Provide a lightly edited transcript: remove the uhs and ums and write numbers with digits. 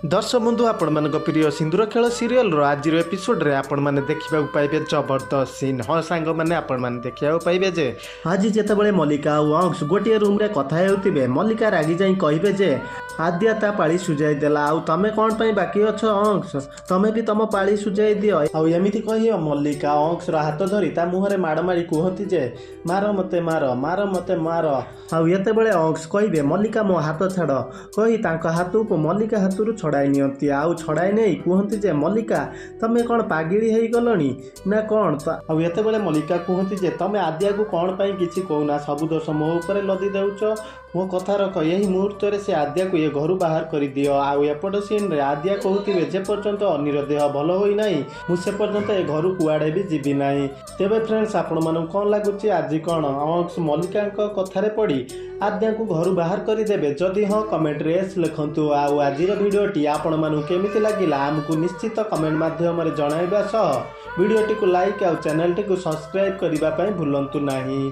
दर्शक बंधु आपण मान प्रिय सिंदूर खेल सीरियल आज एपिसोड रे आपण मैंने देखा पाइबे जबरदस्त सीन। हाँ सांग मैंने आपण मैंने देखा पाइबे जे आज जितेबाला मल्लिका और अंश गोटे रूम रे कथा हेउथिबे मल्लिका रागी जाई कहिबे जे आद्या ता पाली सुजाई देला आउ तमे कोन पई बाकी अछ अंश तमे भी तम पाली सुजाई दियो आउ एमिति कहियो मल्लिका अंश रा हाथ धरी ता मुहरे माड़ मारी कहती जे मार मते मार आउ एते बेले अंश कहिबे मल्लिका मो हाथ छाड़ कहि तांका हाथ को मल्लिका हाथरू छड़ाई नियंती आउ छड़ाई नै कहती जे मल्लिका तमे कोन पागिली हेई गलनी ना कोन आउ एते बेले मल्लिका कहती जे तमे आद्या को कोन पई किछि कहूना सब दोष मो ऊपर लदी देउछो मो कथा रख यही मुहूर्त से आद्या को ये घर बाहर कर दियो आउ एपट सीन रे आद्या कहते जे पर्यंत अनिर देह भल होई नाही मुझे पर्यंत ए घर कुआड़े भी जीवी नाही। तेबे फ्रेंड्स आपण मानू कौन लगुच आज कौन अंश मल्लिका कथार पड़ी आद्या को घर बाहर करदेवे जदि हाँ कमेंट रे लिखंतु आउ आज भिडियोटी आपण मानू केमिति लागिला आमको निश्चित कमेंट माध्यम जणाइबा सह भिडियोटी को लाइक आउ चैनल टी को सब्सक्राइब करने भूलंतु नहीं।